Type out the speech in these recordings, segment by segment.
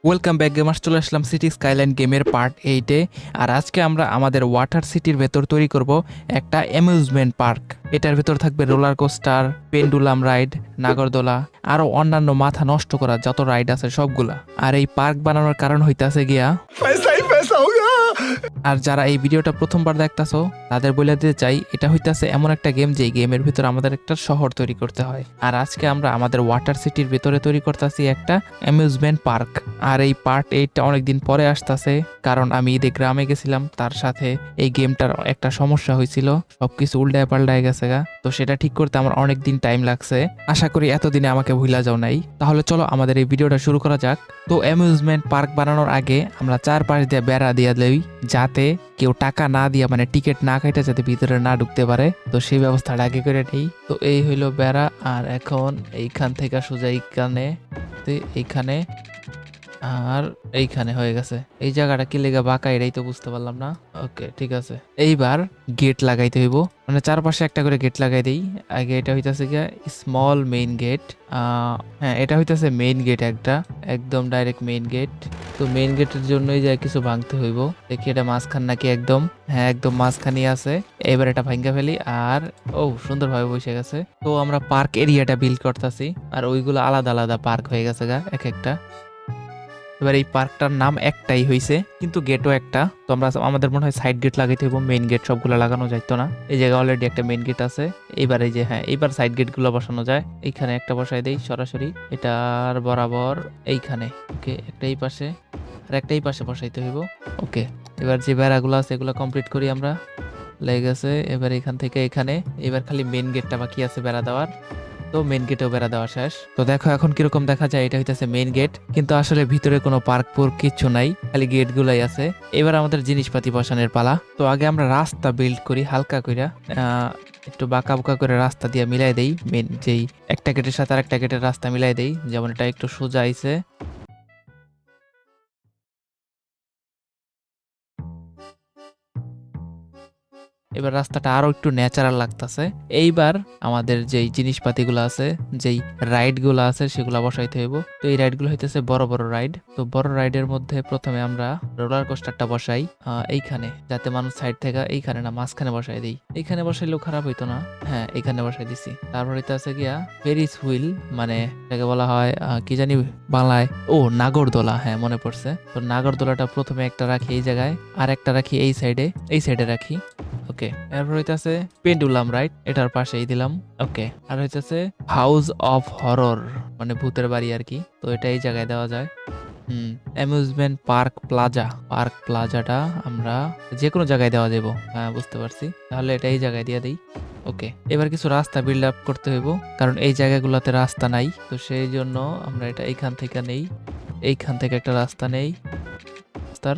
Welcome back gamers, চলে আসলাম city skyline গেমের part 8-এ। আর আজকে আমরা আমাদের ওয়াটার সিটির ভেতর তৈরি করব একটা অ্যামিউজমেন্ট পার্ক। এটার ভেতর থাকবে রোলার কোস্টার, পেন্ডুলাম রাইড, নাগরদোলা, আরো অন্যান্য মাথা নষ্ট করা যত রাইড আছে সবগুলা। আর এই পার্ক বানানোর কারণ হইতাছে গিয়া पैसा ही पैसा होगा। আর যারা এই ভিডিওটা প্রথমবার দেখতাছো তাদের বলে দিতে চাই, এটা হইতাছে এমন একটা গেম যে গেমের ভিতর আমাদের একটা শহর তৈরি করতে হয়। আর আজকে আমরা আমাদের ওয়াটার সিটির ভিতরে তৈরি করতেছি একটা অ্যামিউজমেন্ট পার্ক। আর এই পার্ট 8টা অনেকদিন পরে আসতেছে, কারণ আমি ঈদে গ্রামে গেছিলাম, তার সাথে এই গেমটার একটা সমস্যা হয়েছিল, সবকিছু উল্টায় পাল্টায় গেছে গা। তো সেটা ঠিক করতে আমার অনেক দিন টাইম লাগছে। আশা করি এতদিনে আমাকে ভুলা যাও নাই। তাহলে চলো আমাদের এই ভিডিওটা শুরু করা যাক। তো অ্যামিউজমেন্ট পার্ক বানানোর আগে আমরা চারপাশ দিয়ে বেড়া দিয়ে দেই, যাতে কেউ টাকা না দিয়া, মানে টিকিট না কাটা, যাতে ভিতরে না ঢুকতে পারে। তো সেই ব্যবস্থাটা আগে করে নেই। তো এই হইলো বেড়া। আর এখন এইখান থেকে সোজা এইখানে আর এইখানে হয়ে গেছে। এই জায়গাটা কি লেগে বাঁকা এটাই তো বুঝতে পারলাম না। ওকে, ঠিক আছে। এইবার গেট লাগাইতে হইব, মানে চারপাশে একটা করে গেট লাগাই দেই। আগে এটা হইতাছে গিয়া স্মল মেইন গেট। হ্যাঁ, এটা হইতাছে মেইন গেট, একটা একদম ডাইরেক্ট মেইন গেট। তো মেইন গেটের জন্যই যা কিছু ভাঙতে হইব। দেখি এটা মাঝখান নাকি একদম, হ্যাঁ একদম মাঝখানেই আছে। এবার এটা ভাঙ্গা ফেলি। আর ও সুন্দরভাবে বসে গেছে। তো আমরা পার্ক এরিয়াটা বিল্ড করতেছি, আর ওইগুলো আলাদা আলাদা পার্ক হয়ে গেছে গা এক একটা। এবার এই পার্কটার নাম একটাই হয়েছে, কিন্তু গেটও একটা। তো আমরা আমাদের মনে হয় সাইড গেট লাগাইতে হইব, মেইন গেট সবগুলো লাগানো যাইতো না। এই জায়গায় অলরেডি একটা মেইন গেট আছে। এইবার এই যে, হ্যাঁ এইবার সাইড গেট গুলো বসানো যায়। এইখানে একটা বসাই দেই সরাসরি, এটার বরাবর এইখানে। ওকে, একটা এই পাশে আর একটা এই পাশে বসাইতে হইব। ওকে, এবার যে বেড়াগুলো আছে এগুলো কমপ্লিট করি আমরা। লেগে গেছে। এবার এখান থেকে এখানে, এবার খালি মেইন গেটটা বাকি আছে বেড়া দেওয়ার। তো মেইন গেটেও বেড়া দেওয়া শেষ। তো দেখো এখন কিরকম দেখা যায়। এটা হইতেছে মেইন গেট, কিন্তু আসলে ভিতরে কোনো পার্ক কিচ্ছু নাই, খালি গেট গুলাই আছে। এবার আমাদের জিনিসপাতি বসানোর পালা। তো আগে আমরা রাস্তা বিল্ড করি হালকা কইরা, একটু বাঁকা বাঁকা করে রাস্তা দিয়ে মিলাই দেই। মেন যেই একটা গেটের সাথে আর একটা গেটের রাস্তা মিলাই দেই, যেমন এটা একটু সোজা আইছে। এবার রাস্তাটা আরো একটু ন্যাচারাল লাগতেছে। এইবার আমাদের যেই জিনিসপাতিগুলো আছে, যেই রাইড গুলো আছে সেগুলো বসাইতে হইব। তো এই রাইড গুলো হইতেছে বড় বড় রাইড। তো বড় রাইডের মধ্যে প্রথমে আমরা রোলার কোস্টারটা বসাই এইখানে, যাতে মানুষ সাইড থেকে এইখানে না মাঝখানে বসাই দিই। এইখানে বসাইলেও খারাপ হইতো না। হ্যাঁ, এইখানে বসাই দিছি। তারপর এটা আছে গিয়া ফেরিস হুইল, মানে এটাকে বলা হয় কি জানি বাংলায়, ও নাগরদোলা। হ্যাঁ মনে পড়ছে। তো নাগরদোলাটা প্রথমে একটা রাখি এই জায়গায়, আর একটা রাখি এই সাইডে রাখি। ওকে, এরপর হইতাছে পেন্ডুলাম রাইট, এটার পাশেই দিলাম। ওকে, আর হইতাছে হাউস অফ হরর, মানে ভূতের বাড়ি আর কি। তো এটা এই জায়গায় দেওয়া যায়। অ্যামিউজমেন্ট পার্ক প্লাজাটা আমরা যে কোনো জায়গায় দেওয়া যাবো। হ্যাঁ বুঝতে পারছি, তাহলে এটা এই জায়গায় দিয়ে দিই। ওকে, এবার কিছু রাস্তা বিল্ড আপ করতে হইব, কারণ এই জায়গাগুলোতে রাস্তা নাই। তো সেই জন্য আমরা এটা এইখান থেকে নেই, এইখান থেকে একটা রাস্তা নেই রাস্তার।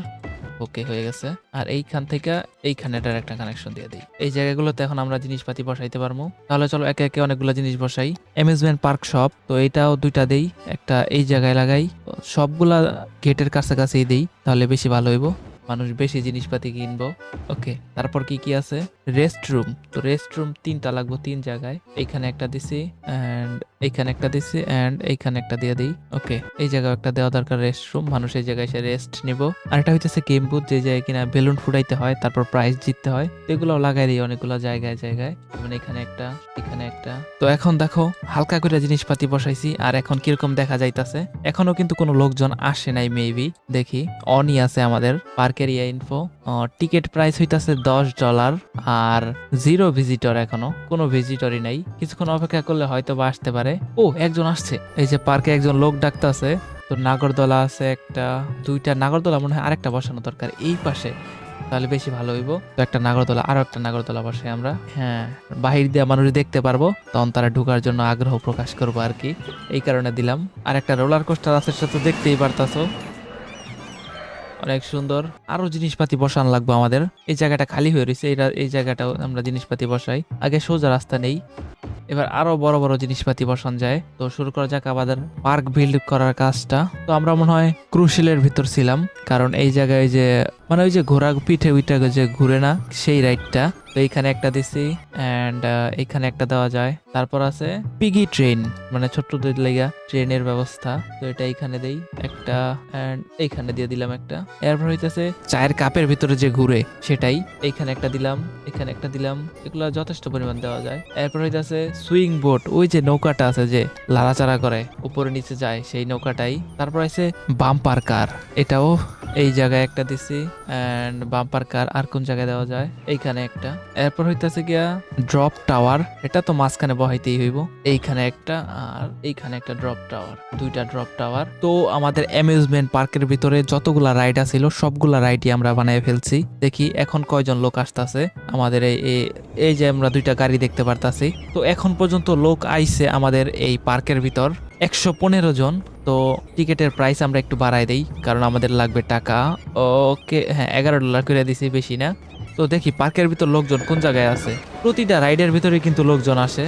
ওকে, হয়ে গেছে। আর এইখান থেকে এইখানে এটার একটা কানেকশন দিয়ে দিই। এই জায়গাগুলোতে এখন আমরা জিনিসপাতি বসাইতে পারবো। তাহলে চলো একে একে অনেকগুলো জিনিস বসাই। অ্যামিউজমেন্ট পার্ক শপ, তো এটাও দুইটা দেই, একটা এই জায়গায় লাগাই। সবগুলা গেটের কাছাকাছি দেই, তাহলে বেশি ভালো হইব, মানুষ বেশি জিনিসপাতি কিনবো। ওকে, তারপর কি কি আছে? Rest room. তো রেস্ট রুম 3টা লাগবো, 3 জায়গায়। এইখানে একটা দিছি, এন্ড এইখানে একটা দিছি, এন্ড এইখানে একটা দিয়ে দিই। ওকে, এই জায়গায় একটা দেওয়া দরকার রেস্ট রুম, মানুষ এই জায়গায় এসে রেস্ট নিব। আর এটা হইতেছে গেম বুথ, যে জায়গায় কিনা বেলুন ফুটাইতে হয়, তারপর প্রাইজ জিততে হয়। এগুলো লাগাই দিই অনেকগুলো জায়গায় জায়গায়, মানে এখানে একটা, এখানে একটা। তো এখন দেখো হালকা করে জিনিসপাতি বসাইছি। আর এখন কিরকম দেখা যাইতাছে, এখনো কিন্তু কোনো লোকজন আসে নাই, মেবি দেখি অনই আছে আমাদের park area info. Ticket price হইতাছে $10, আর 0 ভিজিটর, এখনো কোনো ভিজিটরই নাই। কিছুক্ষণ অপেক্ষা করলে হয়তো বা আসতে পারে। ও, একজন আসছে, এই যে পার্কে একজন লোক ডাকতেছে। তো নাগরদোলা আছে একটা, 2টা নাগরদোলা মনে হয় আরেকটা বসানো দরকার এই পাশে, তাহলে বেশি ভালো হইব। তো একটা নাগরদোলা, আরো একটা নাগরদোলা বসে আমরা, হ্যাঁ বাহির দিয়ে মানুষ দেখতে পারবো, তখন তারা ঢুকার জন্য আগ্রহ প্রকাশ করবো আর কি, এই কারণে দিলাম। আর একটা রোলার কোস্টার আছে, সেটা তো দেখতেই পারতাছো, অনেক সুন্দর। আরো জিনিসপাতি বসানো লাগবে আমাদের। এই জায়গাটা খালি হয়ে রয়েছে, এই জায়গাটাও আমরা জিনিসপাতি বসাই। আগে সোজা রাস্তা নেই, এবার আরো বড় বড় জিনিসপাতি বসানো যায়। তো শুরু করা যাক আমাদের পার্ক বিল্ড করার কাজটা। তো আমরা মনে হয় ক্রুশিলের ভিতর ছিলাম, কারণ এই জায়গায় যে মানে ওই যে ঘোড়া পিঠে ওইটা যে ঘুরে না, সেই রাইডটা। তো এইখানে একটা দিছি এন্ড এইখানে একটা দেওয়া যায়। তারপর আছে পিগি ট্রেন, মানে ছোট্টদের লেগা ট্রেনের ব্যবস্থা। তো এটা এইখানে দেই একটা এন্ড এইখানে দিয়ে দিলাম একটা। এরপর হইতেছে চায়ের কাপের ভিতরে যে ঘুরে সেটাই, এইখানে একটা দিলাম, এখানে একটা দিলাম। এগুলো যথেষ্ট পরিমাণ দেওয়া যায়। এরপর হইতেছে সুইং বোট, ওই যে নৌকাটা আছে যে লাড়াচাড়া করে উপরে নিচে যায়, সেই নৌকাটাই। তারপর আছে বাম্পার কার, এটাও এই জায়গায় একটা দিছি এন্ড বাম্পার কার আর কোন জায়গায় দেওয়া যায়, এইখানে একটা। এরপর হইতাছে গিয়া ড্রপ টাওয়ার, এটা তো মাঝখানে বহাইতেই হইব। এইখানে একটা আর এইখানে একটা ড্রপ টাওয়ার, দুইটা ড্রপ টাওয়ার। তো আমাদের অ্যামিউজমেন্ট পার্কের ভিতরে যতগুলা রাইড আছিল সবগুলা রাইডই আমরা বানিয়ে ফেলছি। দেখি এখন কয়জন লোক আসতেছে আমাদের এই যে আমরা দুইটা গাড়ি দেখতে পারতাছি। তো এখন পর্যন্ত লোক আইছে আমাদের এই পার্কের ভিতর 115 জন। তো টিকেটের প্রাইস আমরা একটু বাড়াই দেই, কারণ আমাদের লাগবে টাকা। ওকে, হ্যাঁ, $11 করে দিছি, বেশি না। তো দেখি পার্কের ভিতর লোকজন কোন জায়গায় আছে। প্রতিটা রাইডের ভিতরে কিন্তু লোকজন আসে,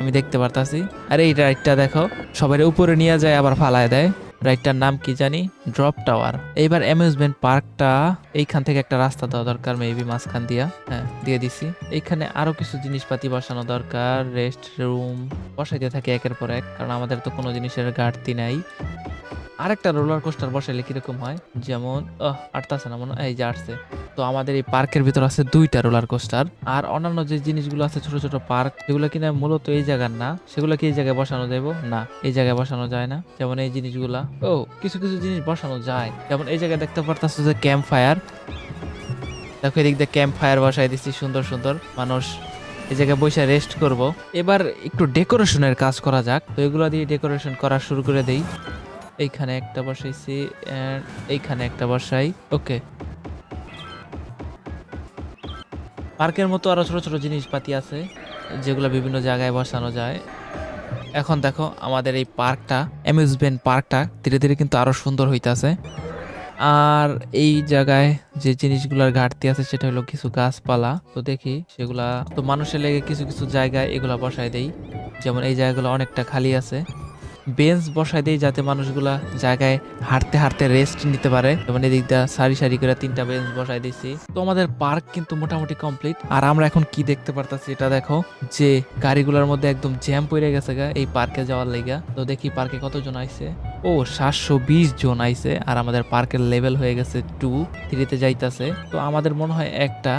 আমি দেখতে পারতাছি। আর এই রাইডটা দেখো, সবাই উপরে নিয়ে যায় আবার ফালায় দেয়। রাইডটার নাম কি জানি, ড্রপ টাওয়ার। এইবার অ্যামিউজমেন্ট পার্কটা এইখান থেকে একটা রাস্তা দেওয়া দরকার, মেবি মাঝখান দিয়া। হ্যাঁ, দিয়ে দিছি। এইখানে আরো কিছু জিনিসপাতি বসানো দরকার, রেস্ট রুম বসাইতে থাকে একের পর এক, কারণ আমাদের তো কোনো জিনিসের ঘাটতি নাই। আরেকটা রোলার কোস্টার বসাইলে কিরকম হয়, যেমন আটতাছে না মনে, এই যে আসছে। তো আমাদের এই পার্কের ভিতর আছে 2টা রোলার কোস্টার। আর অন্যান্য যে জিনিসগুলো আছে ছোট ছোট পার্ক, যেগুলো কিনা মূলত এই জায়গার না, সেগুলো কি এই জায়গায় বসানো যাবো না, এই জায়গায় বসানো যায় না। যেমন এই জিনিসগুলা, কিছু কিছু জিনিস বসানো যায়। যেমন এই জায়গায় দেখতে পারতাছো যে ক্যাম্প ফায়ার, দেখো এদিক দিয়ে ক্যাম্প ফায়ার বসাই দিচ্ছি, সুন্দর সুন্দর। মানুষ এই জায়গায় বসে রেস্ট করব। এবার একটু ডেকোরেশনের কাজ করা যাক। তো এগুলো দিয়ে ডেকোরেশন করা শুরু করে দেই। এইখানে একটা বসাইছি এন্ড এইখানে একটা বসাই। ওকে, পার্কের মতো আরো ছোট ছোট জিনিসপাতি আছে যেগুলো বিভিন্ন জায়গায় বসানো যায়। এখন দেখো আমাদের এই পার্কটা, অ্যামিউজমেন্ট পার্কটা ধীরে ধীরে কিন্তু আরো সুন্দর হইতাছে। আর এই জায়গায় যে জিনিসগুলোর ঘাটতি আছে সেটা হলো কিছু গাছপালা। তো দেখি সেগুলা, তো মানুষের লেগে কিছু কিছু জায়গায় এগুলা বসাই দেই। যেমন এই জায়গাগুলো অনেকটা খালি আছে, বেঞ্চ বসাই দেই যাতে মানুষগুলা জায়গায় হাঁটতে হাঁটতে রেস্ট নিতে পারে। যেমন এদিক দিয়ে সারি সারি করে 3টা বেঞ্চ বসাই দিছি। তো আমাদের পার্ক কিন্তু মোটামুটি কমপ্লিট। আর আমরা এখন কি দেখতে পারতাছি, এটা দেখো যে গাড়িগুলোর মধ্যে একদম জ্যাম পড়ে গেছে এই পার্কে যাওয়ার লাইগা। তো দেখি পার্কে কতজন আইছে। 720 জন আইছে। আর আমাদের পার্কের লেভেল হয়ে গেছে 2, 3-তে যাইতাছে। তো আমাদের মনে হয় একটা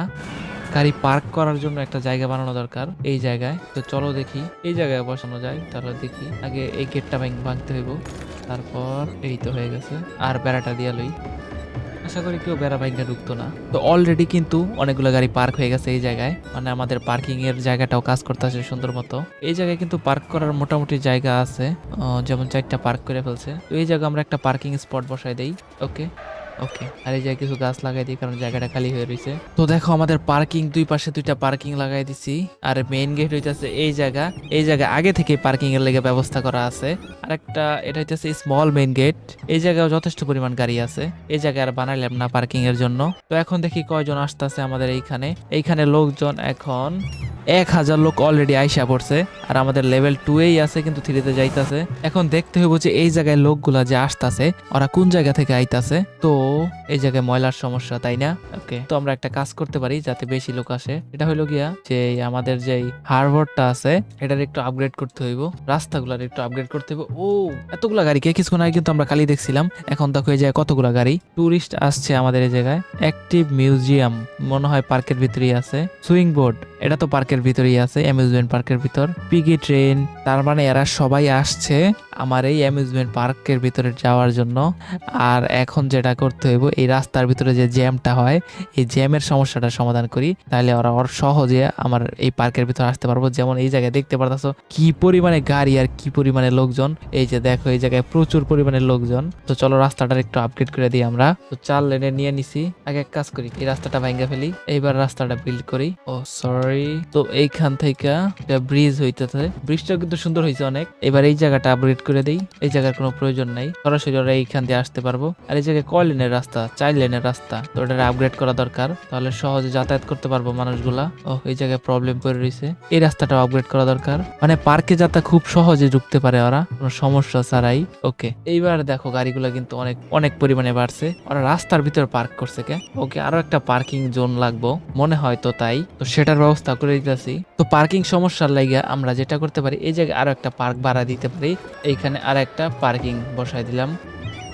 গাড়ি পার্ক করার জন্য একটা জায়গা বানানো দরকার এই জায়গায়। তো চলো দেখি এই জায়গায় বসানো যায়। তাহলে দেখি আগে এই গেটটা ভাঙতে হইব, তারপর এই তো হয়ে গেছে। আর বেড়াটা দিয়া লই, আশা করি কেউ বেড়া ভাঙা ঢুকতো না। তো অলরেডি কিন্তু অনেকগুলো গাড়ি পার্ক হয়ে গেছে এই জায়গায়, মানে আমাদের পার্কিং এর জায়গাটাও কাজ করতেছে সুন্দর মতো। এই জায়গায় কিন্তু পার্ক করার মোটামুটি জায়গা আছে, যেমন 4টা পার্ক করে ফেলছে। তো এই জায়গায় আমরা একটা পার্কিং স্পট বসাই দেই। ওকে ওকে, আর এই জায়গায় কিছু গাছ লাগাই দিই কারণ জায়গাটা খালি হয়ে রয়েছে। তো দেখো আমাদের পার্কিং, দুই পাশে 2টা পার্কিং লাগাই দিছি। আর মেইন গেট হইতেছে এই জায়গা আগে থেকে পার্কিং এর লেগে ব্যবস্থা করা আছে। আর একটা এটা হইতেছে স্মল মেইন গেট। এই জায়গায় যথেষ্ট পরিমাণ গাড়ি আছে, এই জায়গায় আর বানাইলাম না পার্কিং এর জন্য। তো এখন দেখি কয়জন আসতেছে আমাদের এইখানে লোকজন এখন 1000 লোক অলরেডি আইসা পড়ছে। আর আমাদের লেভেল 2-এই আছে, কিন্তু 3-তে যাইতাছে। এখন দেখতে হইব যে এই জায়গায় লোকগুলা যে আসতাছে ওরা কোন জায়গা থেকে আইতাছে। তো এই জায়গায় ময়লার সমস্যা, তাই না? ওকে, তো আমরা একটা কাজ করতে পারি যাতে বেশি লোক আসে। এটা হইলো গিয়া যে আমাদের যে হারবারটা আছে এটার একটু আপগ্রেড করতে হইব, রাস্তাগুলার একটু আপগ্রেড করতে হইব। এতগুলা গাড়ি কিছুক্ষণ আগে কিন্তু আমরা খালি দেখছিলাম, এখন দেখো এই জায়গায় কতগুলা গাড়ি। টুরিস্ট আসছে আমাদের এই জায়গায়। অ্যাক্টিভ মিউজিয়াম মনে হয় পার্কের ভিতরেই আছে। সুইং বোর্ড, এটা তো পার্কের ভিতরেই আছে, অ্যামিউজমেন্ট পার্কের ভিতর। পিগি ট্রেন, তার মানে এরা সবাই আসছে আমার এই অ্যামিউজমেন্ট পার্কের ভিতরে যাওয়ার জন্য। আর এখন যেটা করতে হইব, এই রাস্তার ভিতরে যে জ্যামটা হয় এই জ্যামের সমস্যাটা সমাধান করি, তাহলে ওরা সহজে আমার এই পার্কের ভিতরে আসতে পারবো। যেমন এই জায়গায় দেখতে পারতাছো কি পরিমাণে গাড়ি আর কি পরিমাণে লোকজন। এই যে দেখো এই জায়গায় প্রচুর পরিমাণে লোকজন। তো চলো রাস্তাটার একটু আপগ্রেড করে দিই আমরা। তো 4 লেনে নিয়ে নিছি। আগে এক কাজ করি, এই রাস্তাটা ভাঙা ফেলি, এইবার রাস্তাটা বিল্ড করি। সরি। তো এইখান থেকে ব্রিজ হইতেছে, ব্রিজটা কিন্তু সুন্দর হয়েছে অনেক। এবার এই জায়গাটা আপগ্রেড করে দিই, এই জায়গার কোনো প্রয়োজন নাই, সরাসরি ওরা এইখান দিয়ে আসতে পারবো। আর এই জায়গায় কয় লেনের রাস্তা, 4 লেনের রাস্তা, তো ওটা আপগ্রেড করা দরকার, তাহলে সহজে যাতায়াত করতে পারবো মানুষগুলা। ও এই জায়গায় প্রবলেম পড়ে রয়েছে, এই রাস্তাটা আপগ্রেড করা দরকার, মানে পার্কে যাতে খুব সহজে ঢুকতে পারে ওরা কোনো সমস্যা ছাড়াই। ওকে, এইবার দেখো গাড়িগুলো কিন্তু অনেক অনেক পরিমাণে বাড়ছে, ওরা রাস্তার ভিতর পার্ক করছে কে। ওকে, আরো একটা পার্কিং জোন লাগবো মনে হয়, তো তাই তো সেটার ব্যবস্থা করে দিতেছি। তো পার্কিং সমস্যার লাগে আমরা যেটা করতে পারি, এই জায়গায় আরো একটা পার্ক ভাড়া দিতে পারি, এইখানে আর একটা পার্কিং বসাই দিলাম।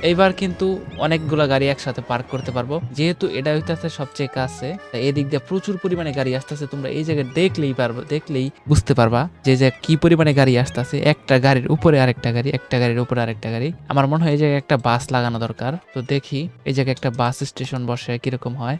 এইবার কিন্তু অনেকগুলা গাড়ি একসাথে পার্ক করতে পারবো, যেহেতু এটা হইতেছে সবচেয়ে কাছে, তাই এদিক দিয়ে প্রচুর পরিমাণে গাড়ি আসতেছে। তোমরা এই জায়গায় দেখলেই বুঝতে পারবা যে কি পরিমাণে গাড়ি আসতেছে, একটা গাড়ির উপরে আরেকটা গাড়ি, একটা গাড়ির উপরে আরেকটা গাড়ি। আমার মনে হয় এই জায়গায় একটা বাস লাগানো দরকার, তো দেখি এই জায়গায় একটা বাস স্টেশন বসে কিরকম হয়।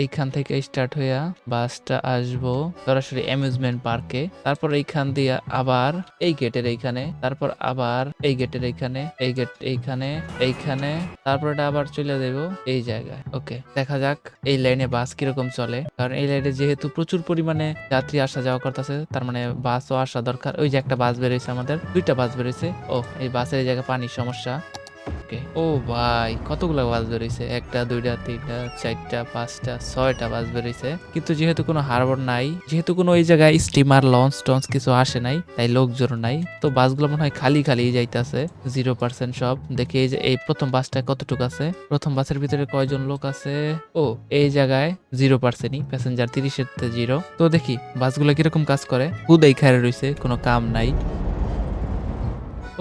এইখান থেকে স্টার্ট হইয়া বাসটা আসবো সরাসরি অ্যামিউজমেন্ট পার্কে, তারপর এইখান দিয়ে আবার এই গেটের এইখানে, তারপর আবার এই গেটের এইখানে, এই গেট এইখানে, এইখানে, তারপর এটা আবার চলে যাব এই জায়গায়। ওকে, দেখা যাক এই লাইনে বাস কিরকম চলে, কারণ এই লাইনে যেহেতু প্রচুর পরিমাণে যাত্রী আসা যাওয়া করতেছে, তার মানে বাসও আসা দরকার। ওই যে একটা বাস বেরোইছে, আমাদের 2টা বাস বেরোইছে। ও এই বাসের এই জায়গায় পানির সমস্যা। ও ভাই, কতগুলো বাস বেরোইছে, 1টা 2টা 3টা 4টা 5টা 6টা বাস বেরোইছে। কিন্তু যেহেতু কোনো হারবার নাই, যেহেতু কোনো এই জায়গায় স্টিমার লঞ্চ টঞ্চ কিছু আসে নাই, তাই লোকজন নাই, তো বাসগুলো মনে হয় খালি খালি যাইতেছে, 0% সব। দেখি এই যে এই প্রথম বাসটা কতটুকু আছে, প্রথম বাসের ভিতরে কয়জন লোক আছে। ও এই জায়গায় 0%ই প্যাসেঞ্জার, 30-এর 0। তো দেখি বাসগুলো কিরকম কাজ করে, হুদাই খাইরে রইছে, কোনো কাম নাই।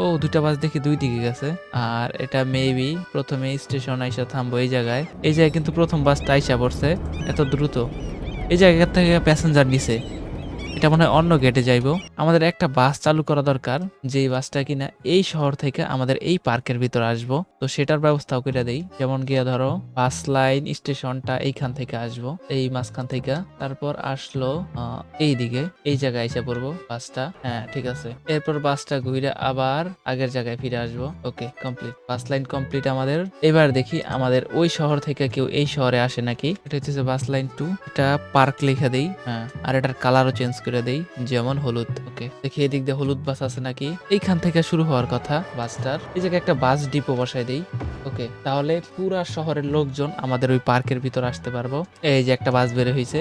ও 2টা বাস দেখি 2 দিকে গেছে, আর এটা মেবি প্রথমে স্টেশন আইসা থামবো এই জায়গায়। এই জায়গায় কিন্তু প্রথম বাসটা আইসা পড়ছে এত দ্রুত, এই জায়গা থেকে প্যাসেঞ্জার নিছে, এটা মনে হয় অন্য গেটে যাইবো। আমাদের একটা বাস চালু করা দরকার, যেই বাসটা কিনা এই শহর থেকে আমাদের এই পার্কের ভিতর আসবো, তো সেটার ব্যবস্থাও করে দেই। যেমন গিয়া ধরো বাস লাইন স্টেশনটা এইখান থেকে আসবো, এই মাঝখান থেকে, তারপর আসলো এই দিকে, এই জায়গায় এসে পড়বো বাসটা। হ্যাঁ ঠিক আছে, এরপর বাসটা ঘুরে আবার আগের জায়গায় ফিরে আসবো। ওকে কমপ্লিট, বাস লাইন কমপ্লিট আমাদের। এবার দেখি আমাদের ওই শহর থেকে কেউ এই শহরে আসে নাকি। এটা হচ্ছে বাস লাইন 2, এটা পার্ক লিখে দেই। হ্যাঁ, আর এটার কালারও চেঞ্জ করে দেই, যেমন হলুদ। ওকে, দেখি এদিক দিয়ে হলুদ বাস আছে নাকি, এইখান থেকে শুরু হওয়ার কথা বাসটার। এই জায়গায় একটা বাস ডিপো বসাই দেই। ওকে, তাহলে পুরা শহরের লোকজন আমাদের ওই পার্কের ভিতর আসতে পারবো। এই যে একটা বাস বের হইছে,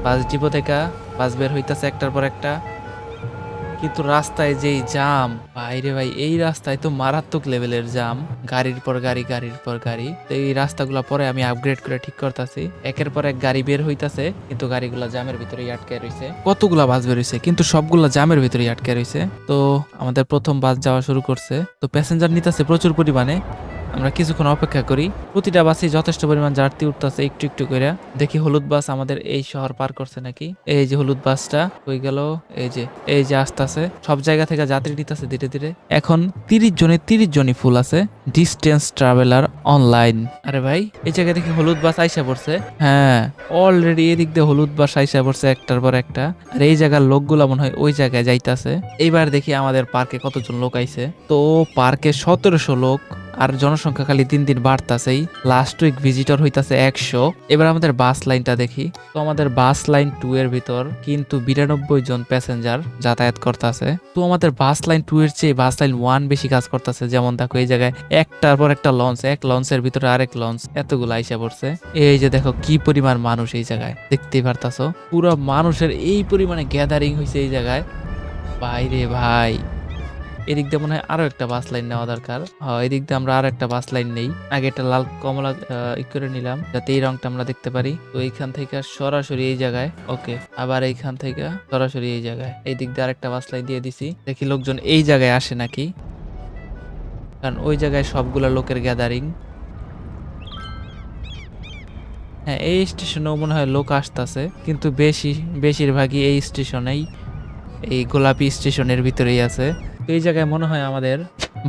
বাস ডিপো থেকে বাস বের হইতাছে একটার পর একটা, কিন্তু রাস্তায় যেই জাম, ভাইরে ভাই, এই রাস্তায় তো মারাত্মক লেভেলের জাম, গাড়ির পর গাড়ি, গাড়ির পর গাড়ি। তো এই রাস্তাগুলো পরে আমি আপগ্রেড করে ঠিক করতেছি, একের পর এক গাড়ি বের হইতাছে, কিন্তু গাড়িগুলা জামের ভিতরেই আটকে রইছে। কতগুলা বাস বের হইছে, কিন্তু সবগুলা জামের ভিতরেই আটকে রইছে। তো আমাদের প্রথম বাস যাওয়া শুরু করছে, তো প্যাসেঞ্জার নিতেছে প্রচুর পরিমাণে। আমরা কিছুক্ষণ অপেক্ষা করি, প্রতিটা বাসে যথেষ্ট পরিমাণ যাত্রী উঠতেছে একটু একটু করে। দেখি হলুদ বাস আমাদের এই শহর পার করছে নাকি। এই যে হলুদ বাসটা হয়ে গেল, এই যে আসতেছে, সব জায়গা থেকে যাত্রী নিতেছে ধীরে ধীরে। এখন 30 জনই ফুল আছে, ডিস্টেন্স ট্রাভেলার অনলাইন। আরে ভাই, এই জায়গায় দেখি হলুদ বাস আইসা পড়ছে। হ্যাঁ, অলরেডি এদিক দিয়ে হলুদ বাস আইসা পড়ছে একটার পর একটা, আর এই জায়গার লোকগুলা মনে হয় ওই জায়গায় যাইতাছে। এইবার দেখি আমাদের পার্কে কতজন লোক আইছে। তো পার্কে 1700 লোক, আর জনসংখ্যা খালি দিন দিন বাড়তাছেই। লাস্ট উইক ভিজিটর হইতাছে 100। এবার আমাদের বাস লাইনটা দেখি, তো আমাদের বাস লাইন 2 এর ভিতর কিন্তু 92 জন প্যাসেঞ্জার যাতায়াত করতেছে। তো আমাদের বাস লাইন 2 এর চেয়ে বাস লাইন 1 বেশি কাজ করতেছে। যেমন দেখো এই জায়গায় একটার পর একটা লঞ্চ, এক লঞ্চের ভিতরে আরেক লঞ্চ, এতগুলো আইসা পড়ছে। এই যে দেখো কি পরিমাণ মানুষ এই জায়গায়, দেখতেই পারতাছো পুরো মানুষের এই পরিমাণে গ্যাদারিং হয়েছে এই জায়গায়। বাইরে ভাই, এদিক দিয়ে মনে হয় আরো একটা বাস লাইন নেওয়া দরকার। এদিক দিয়ে আমরা আরো একটা বাস লাইন নেই, আগে একটা লাল কমলা করে নিলাম যাতে এই রংটা আমরা দেখতে পারি। তো এইখান থেকে সরাসরি এই জায়গায়, ওকে, আবার এইখান থেকে সরাসরি এই জায়গায়, এই দিক দিয়ে আরেকটা বাস লাইন দিয়ে দিছি। দেখি লোকজন এই জায়গায় আসে নাকি, কারণ ওই জায়গায় সবগুলা লোকের গ্যাদারিং। হ্যাঁ, এই স্টেশনেও মনে হয় লোক আসতেছে, কিন্তু বেশিরভাগই এই স্টেশনেই, এই গোলাপি স্টেশনের ভিতরেই আছে। তো এই জায়গায় মনে হয় আমাদের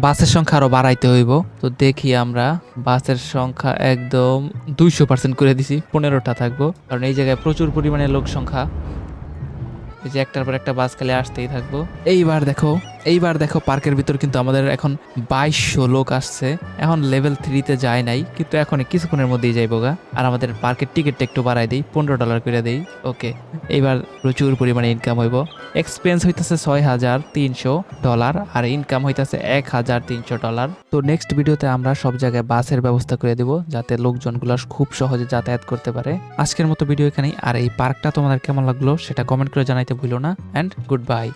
বাসের সংখ্যা আরো বাড়াইতে হইব। তো দেখি আমরা বাসের সংখ্যা একদম 200% করে দিছি, 15টা থাকবো, কারণ এই জায়গায় প্রচুর পরিমাণে লোক সংখ্যা। এই যে একটার পর একটা বাস খালি আসতেই থাকবো। এইবার দেখো এইবার দেখো পার্কের ভিতর কিন্তু আমাদের এখন 2200 লোক আসছে। এখন লেভেল 3-তে যায় নাই, কিন্তু এখন কিছুক্ষণের মধ্যেই যাইবো গা। আর আমাদের পার্কের টিকিটটা একটু বাড়াই দিই, $15 করে দেই। ওকে, এইবার প্রচুর পরিমাণে ইনকাম হইব। এক্সপেন্স হইতেছে $6300 আর ইনকাম হইতেছে $1300। তো নেক্সট ভিডিওতে আমরা সব জায়গায় বাসের ব্যবস্থা করে দেব, যাতে লোকজনগুলো খুব সহজে যাতায়াত করতে পারে। আজকের মতো ভিডিও এখানেই। আর এই পার্কটা তোমাদের কেমন লাগলো সেটা কমেন্ট করে জানাইতে ভুলো না। And good bye.